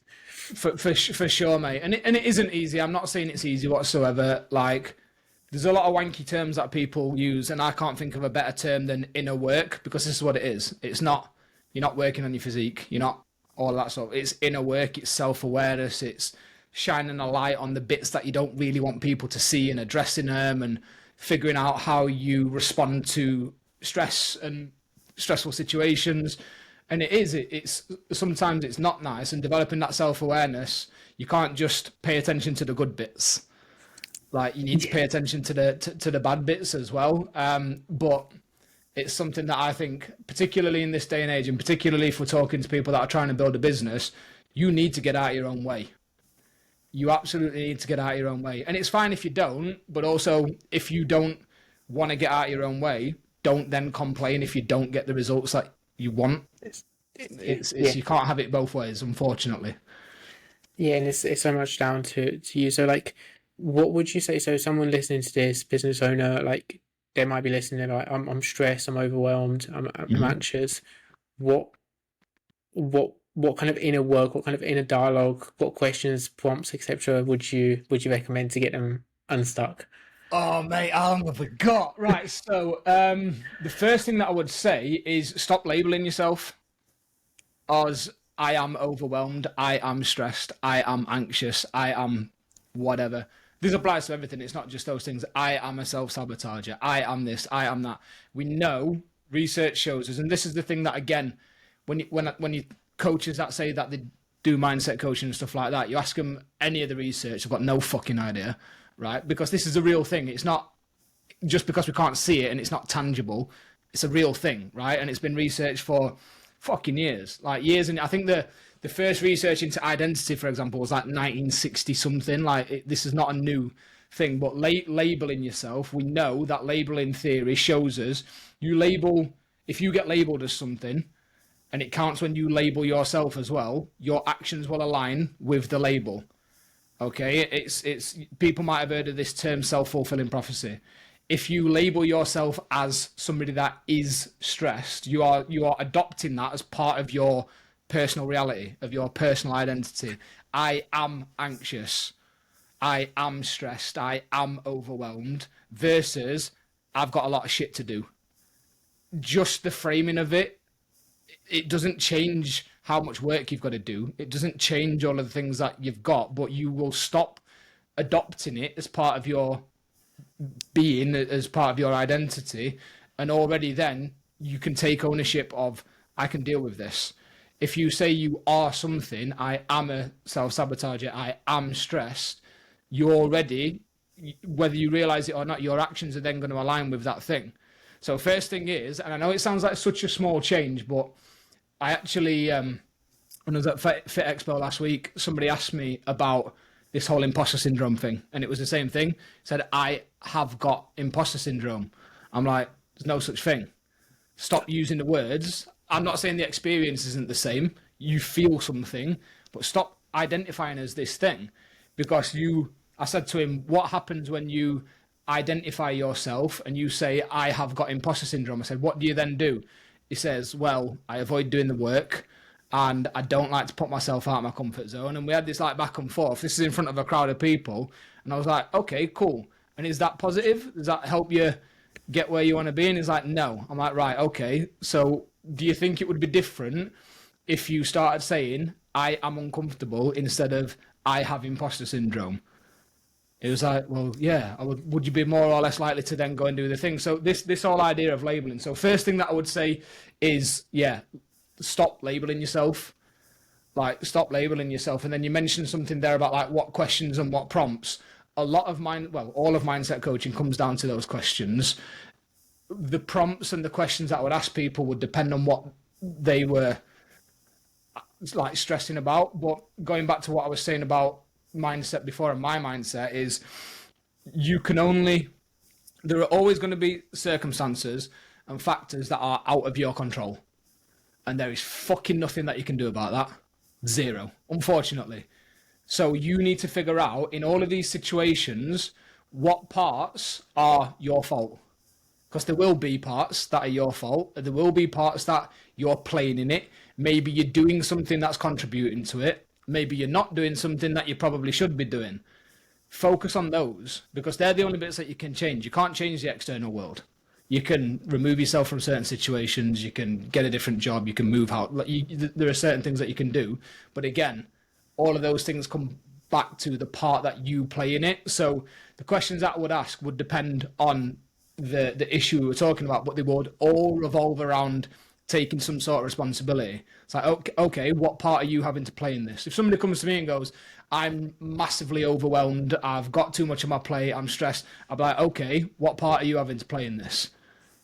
for sure, mate. And it isn't easy. I'm not saying it's easy whatsoever. Like, there's a lot of wanky terms that people use, and I can't think of a better term than inner work, because this is what it is. It's not, you're not working on your physique. You're not all that stuff. It's inner work. It's self-awareness. It's shining a light on the bits that you don't really want people to see and addressing them, and figuring out how you respond to stress and stressful situations. And it's sometimes it's not nice, and developing that self-awareness, you can't just pay attention to the good bits. Like, you need to pay attention to the bad bits as well. But it's something that I think, particularly in this day and age, and particularly if we're talking to people that are trying to build a business, you need to get out of your own way. You absolutely need to get out of your own way. And it's fine if you don't, but also if you don't want to get out of your own way, don't then complain if you don't get the results that you want. It's you can't have it both ways, unfortunately. Yeah, and it's so much down to you. So like, what would you say? So someone listening to this, business owner, like they might be listening, they're like, I'm stressed, I'm overwhelmed, I'm anxious. What kind of inner work, what kind of inner dialogue, what questions, prompts, etc. would you recommend to get them unstuck? Oh, mate, how long have we got? Right, so the first thing that I would say is stop labeling yourself as I am overwhelmed, I am stressed, I am anxious, I am whatever. This applies to everything. It's not just those things. I am a self-sabotager. I am this, I am that. We know, research shows us, and this is the thing that, again, when you coaches that say that they do mindset coaching and stuff like that, you ask them any of the research, they've got no fucking idea, right? Because this is a real thing. It's not just because we can't see it and it's not tangible. It's a real thing, right? And it's been researched for fucking years, like years. And I think the first research into identity, for example, was like 1960 something. Like, this is not a new thing, but labeling yourself, we know that labeling theory shows us if you get labeled as something, and it counts when you label yourself as well, your actions will align with the label. Okay, it's people might have heard of this term self-fulfilling prophecy. if you label yourself as somebody that is stressed, you are adopting that as part of your personal reality, of your personal identity. I am anxious. I am stressed. I am overwhelmed. Versus, I've got a lot of shit to do. Just the framing of it doesn't change how much work you've got to do. It doesn't change all of the things that you've got, but you will stop adopting it as part of your being, as part of your identity. And already then you can take ownership of, I can deal with this. If you say you are something, I am a self-sabotager, I am stressed, you already, whether you realize it or not, your actions are then going to align with that thing. So first thing is, and I know it sounds like such a small change, but I actually, when I was at Fit Expo last week, somebody asked me about this whole imposter syndrome thing, and it was the same thing. It said, I have got imposter syndrome. I'm like, there's no such thing. Stop using the words. I'm not saying the experience isn't the same. You feel something, but stop identifying as this thing. Because I said to him, what happens when you identify yourself and you say, I have got imposter syndrome? I said, what do you then do? He says, well, I avoid doing the work and I don't like to put myself out of my comfort zone. And we had this like back and forth. This is in front of a crowd of people. And I was like, okay, cool. And is that positive? Does that help you get where you want to be? And he's like, no. I'm like, right, okay. So do you think it would be different if you started saying, I am uncomfortable instead of I have imposter syndrome? It was like, well, yeah, would you be more or less likely to then go and do the thing? So this whole idea of labeling. So first thing that I would say is, yeah, stop labeling yourself. Like, stop labeling yourself. And then you mentioned something there about like what questions and what prompts. A lot of all of mindset coaching comes down to those questions. The prompts and the questions that I would ask people would depend on what they were like stressing about. But going back to what I was saying about mindset before, and my mindset is, there are always going to be circumstances and factors that are out of your control, and there is fucking nothing that you can do about that. Zero, unfortunately. So you need to figure out in all of these situations what parts are your fault, because there will be parts that are your fault. There will be parts that you're playing in it. Maybe you're doing something that's contributing to it. Maybe you're not doing something that you probably should be doing. Focus on those, because they're the only bits that you can change. You can't change the external world. You can remove yourself from certain situations. You can get a different job. You can move out. There are certain things that you can do. But again, all of those things come back to the part that you play in it. So the questions that I would ask would depend on the issue we were talking about, but they would all revolve around taking some sort of responsibility. It's like, okay, what part are you having to play in this? If somebody comes to me and goes, I'm massively overwhelmed, I've got too much on my plate, I'm stressed, I'll be like, okay, what part are you having to play in this?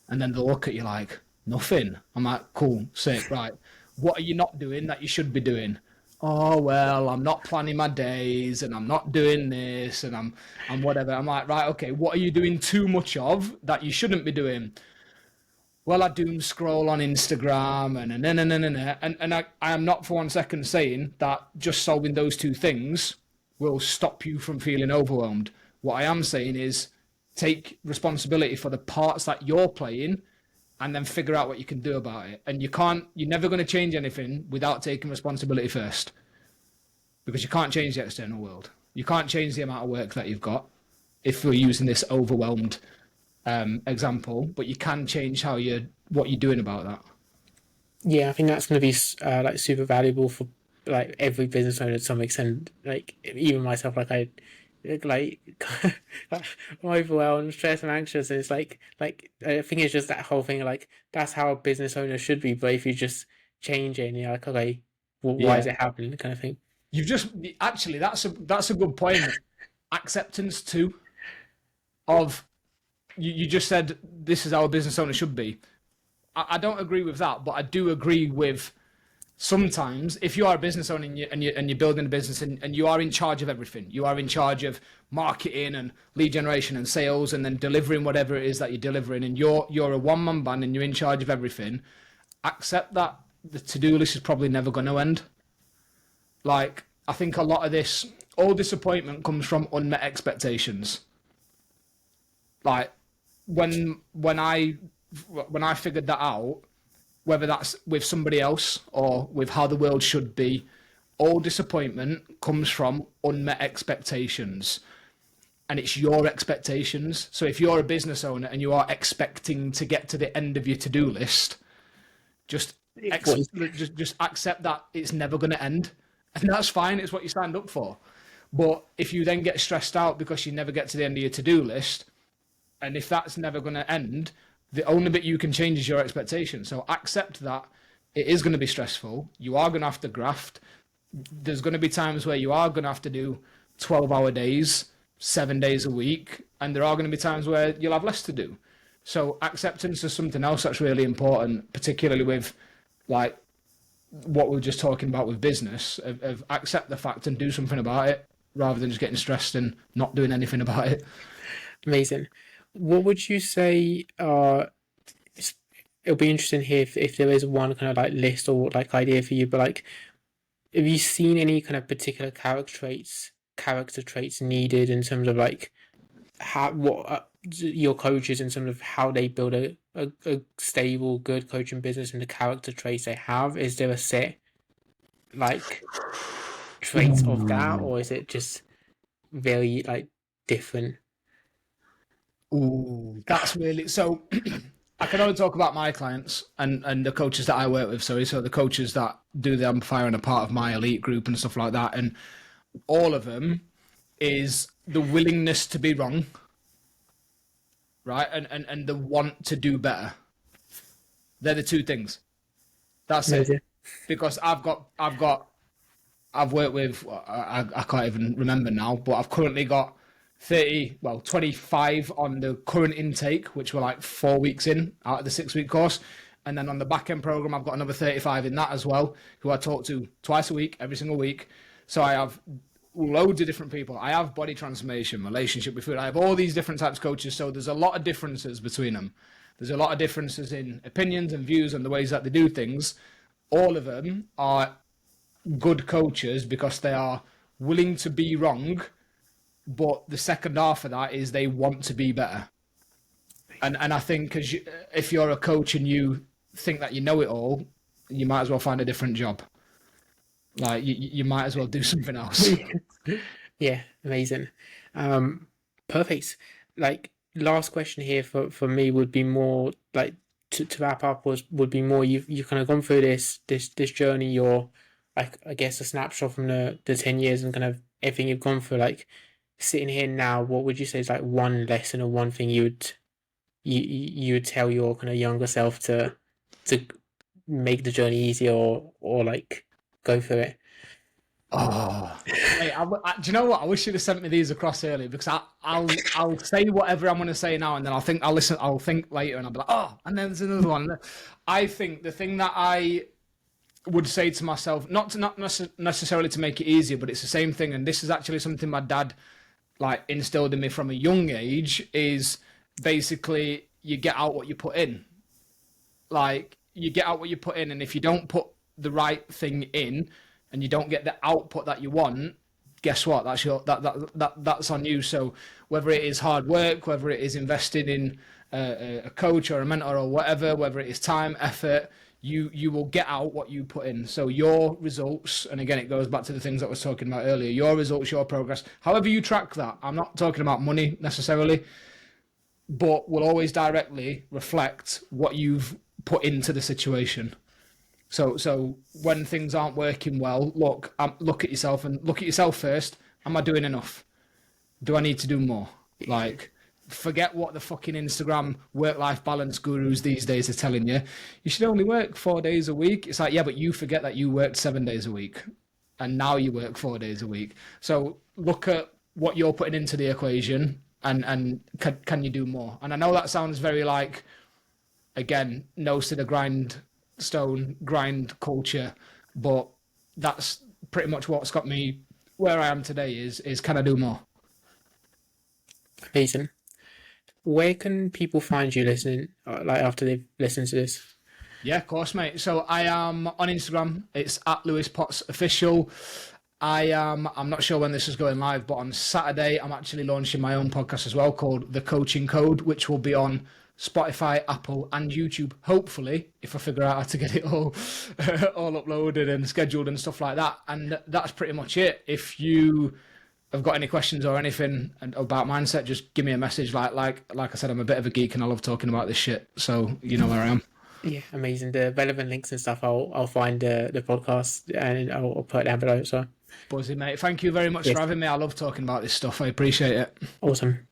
And then they'll look at you like, nothing. I'm like, cool, sick, right. What are you not doing that you should be doing? Oh, well, I'm not planning my days and I'm not doing this and I'm whatever. I'm like, right, okay, what are you doing too much of that you shouldn't be doing? Well, I doom scroll on Instagram and I am not for 1 second saying that just solving those two things will stop you from feeling overwhelmed. What I am saying is take responsibility for the parts that you're playing and then figure out what you can do about it. And you're never going to change anything without taking responsibility first, because you can't change the external world. You can't change the amount of work that you've got if we're using this overwhelmed example, but you can change what you're doing about that. Yeah, I think that's going to be like super valuable for like every business owner to some extent. Like even myself, like I'm overwhelmed, stressed, and anxious. And it's like I think it's just that whole thing. Like that's how a business owner should be. But if you just change it, and you're like, okay, well, why is it happening? Kind of thing. You've just actually that's a good point. Acceptance too of. You just said this is how a business owner should be. I don't agree with that, but I do agree with sometimes if you are a business owner and you're building a business and you are in charge of everything, you are in charge of marketing and lead generation and sales and then delivering whatever it is that you're delivering, and you're a one-man band and you're in charge of everything, accept that the to-do list is probably never going to end. Like, I think a lot of all disappointment comes from unmet expectations. Like, when I figured that out, whether that's with somebody else or with how the world should be, all disappointment comes from unmet expectations. And it's your expectations. So if you're a business owner and you are expecting to get to the end of your to-do list, just What is just accept that it's never going to end, and that's fine. It's what you signed up for. But if you then get stressed out because you never get to the end of your to-do list, and if that's never going to end, the only bit you can change is your expectation. So accept that it is going to be stressful. You are going to have to graft. There's going to be times where you are going to have to do 12-hour days, 7 days a week, and there are going to be times where you'll have less to do. So acceptance is something else that's really important, particularly with like what we were just talking about with business, of accept the fact and do something about it rather than just getting stressed and not doing anything about it. amazing? What would you say it'll be interesting here if there is one kind of like list or like idea for you, but like have you seen any kind of particular character traits needed in terms of like how what your coaches in terms of how they build a stable, good coaching business and the character traits they have? Is there a set like traits of that, or is it just very like different? Ooh, that's really so. I can only talk about my clients and the coaches that I work with. Sorry, so the coaches that do the amplifier and are part of my elite group and stuff like that, and all of them is the willingness to be wrong, right? And the want to do better. They're the two things. That's it. Amazing. Because I've worked with, I can't even remember now, but I've currently got 25 on the current intake, which were like 4 weeks in out of the 6 week course. And then on the back end program, I've got another 35 in that as well, who I talk to twice a week, every single week. So I have loads of different people. I have body transformation, relationship with food. I have all these different types of coaches. So there's a lot of differences between them. There's a lot of differences in opinions and views and the ways that they do things. All of them are good coaches because they are willing to be wrong, but the second half of that is they want to be better. And I think if you're a coach and you think that you know it all, you might as well find a different job. Like you might as well do something else. Yeah, amazing. Perfect. Like last question here for me would be more like to wrap up would be more you've kind of gone through this journey. You're like I guess a snapshot from the 10 years and kind of everything you've gone through. Like sitting here now, what would you say is like one lesson or one thing you would tell your kind of younger self to make the journey easier or like go through it? Oh, hey, do you know what? I wish you'd have sent me these across earlier because I'll say whatever I'm going to say now, and then I'll think later, and I'll be like, oh, and then there's another one. I think the thing that I would say to myself, not necessarily to make it easier, but it's the same thing, and this is actually something my dad like instilled in me from a young age, is basically you get out what you put in. Like you get out what you put in, and if you don't put the right thing in and you don't get the output that you want, guess what? That's on you. So whether it is hard work, whether it is investing in a coach or a mentor or whatever, whether it is time, effort, you will get out what you put in. So your results, and again, it goes back to the things that I was talking about earlier, your results, your progress, however you track that. I'm not talking about money necessarily, but will always directly reflect what you've put into the situation. So when things aren't working well, look at yourself and look at yourself first. Am I doing enough? Do I need to do more? Like, forget what the fucking Instagram work-life balance gurus these days are telling you. You should only work 4 days a week. It's like, yeah, but you forget that you worked 7 days a week and now you work 4 days a week. So look at what you're putting into the equation and can you do more? And I know that sounds very like, again, nose to the grindstone, grind culture, but that's pretty much what's got me where I am today is can I do more? Amazing. Where can people find you listening, like after they've listened to this? Yeah, of course, mate. So I am on Instagram. It's at Lewis Potts Official. I'm not sure when this is going live, but on Saturday, I'm actually launching my own podcast as well called The Coaching Code, which will be on Spotify, Apple, and YouTube. Hopefully, if I figure out how to get it all, all uploaded and scheduled and stuff like that. And that's pretty much it. If you have got any questions or anything about mindset, just give me a message. Like I said, I'm a bit of a geek and I love talking about this shit. So you know where I am. Yeah, amazing. The relevant links and stuff, I'll find the podcast and I'll put it down below. So Buzzy, mate. Thank you very much yes, for having me. I love talking about this stuff. I appreciate it. awesome.